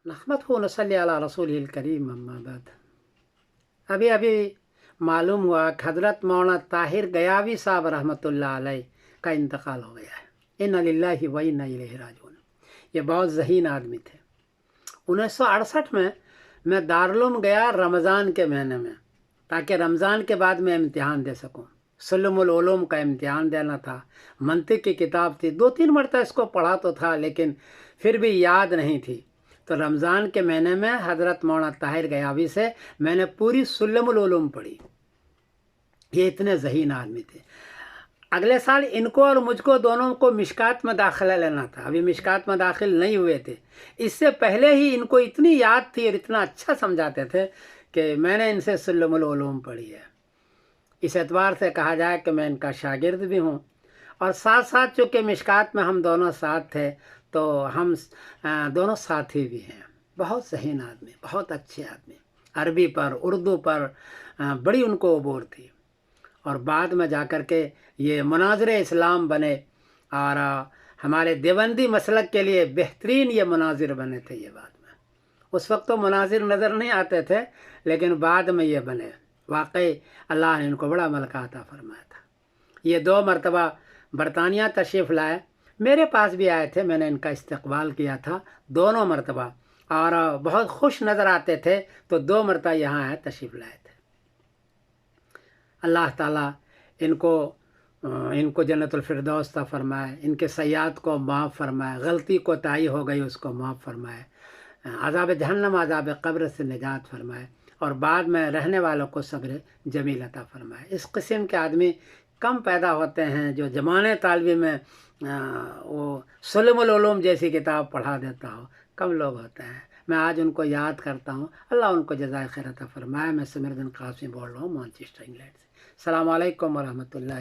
नहमदहु व नसल्ली अला रसूलिल करीम अम्मा बाद। अभी अभी मालूम हुआ कि हज़रत मौलाना ताहिर गयावी साहब रहमतुल्लाह अलैह का इंतकाल हो गया है। इन्ना लिल्लाहि व इन्ना इलैहि राजिऊन। ये बहुत ज़हीन आदमी थे। 1968 में मैं दारुल गया रमज़ान के महीने में, ताकि रमज़ान के बाद मैं इम्तिहान दे सकूं। सुल्लमुल उलूम का इम्तिहान देना था। मंतिक की किताब थी, 2-3 मरतबा इसको पढ़ा तो था, लेकिन फिर भी याद नहीं थी। तो रमज़ान के महीने में हज़रत मौलाना ताहिर गयावी से मैंने पूरी सुल्लमुल उलूम पढ़ी। ये इतने ज़हीन आदमी थे। अगले साल इनको और मुझको दोनों को मिशकात में दाखिला लेना था। अभी मिशकात में दाखिल नहीं हुए थे। इससे पहले ही इनको इतनी याद थी और इतना अच्छा समझाते थे कि मैंने इनसे सुल्लमुल उलूम पढ़ी है। इस एतबार से कहा जाए कि मैं इनका शागिर्द भी हूँ, और साथ साथ चूँकि मिशकात में हम दोनों साथ थे तो हम दोनों साथी भी हैं। बहुत ज़हीन आदमी, बहुत अच्छे आदमी। अरबी पर, उर्दू पर बड़ी उनको अबूर थी, और बाद में जाकर के ये मुनाज़िर इस्लाम बने, और हमारे देवबंदी मसलक के लिए बेहतरीन ये मुनाज़िर बने थे। ये बाद में, उस वक्त तो मुनाज़िर नज़र नहीं आते थे, लेकिन बाद में ये बने। वाकई अल्लाह ने इनको बड़ा मलका अता फरमाया था। ये 2 मरतबा बरतानिया तशरीफ़ लाए, मेरे पास भी आए थे, मैंने इनका इस्तकबाल किया था दोनों मरतबा, और बहुत खुश नज़र आते थे, तो 2 मरतबा यहाँ आए, तशरीफ़ लाए थे। अल्लाह ताला इनको जन्नतुल फिरदौस ता फरमाए, इनके सयात को माफ़ फरमाए, गलती कोताही हो गई उसको माफ़ फरमाए, अज़ाब जहन्नम अज़ाब क़ब्र से निजात फरमाए, और बाद में रहने वालों को सब्र जमील अता फरमाए। इस किस्म के आदमी कम पैदा होते हैं जो ज़माने तालिबी में वो सुल्लमुल उलूम जैसी किताब पढ़ा देता हो, कम लोग होते हैं। मैं आज उनको याद करता हूँ। अल्लाह उनको जज़ाए खैर अता फरमाए। मैं समीरुद्दीन कासिम बोल रहा हूँ, मैनचेस्टर इंग्लैंड से। अस्सलामु अलैकुम व रहमतुल्लाहि।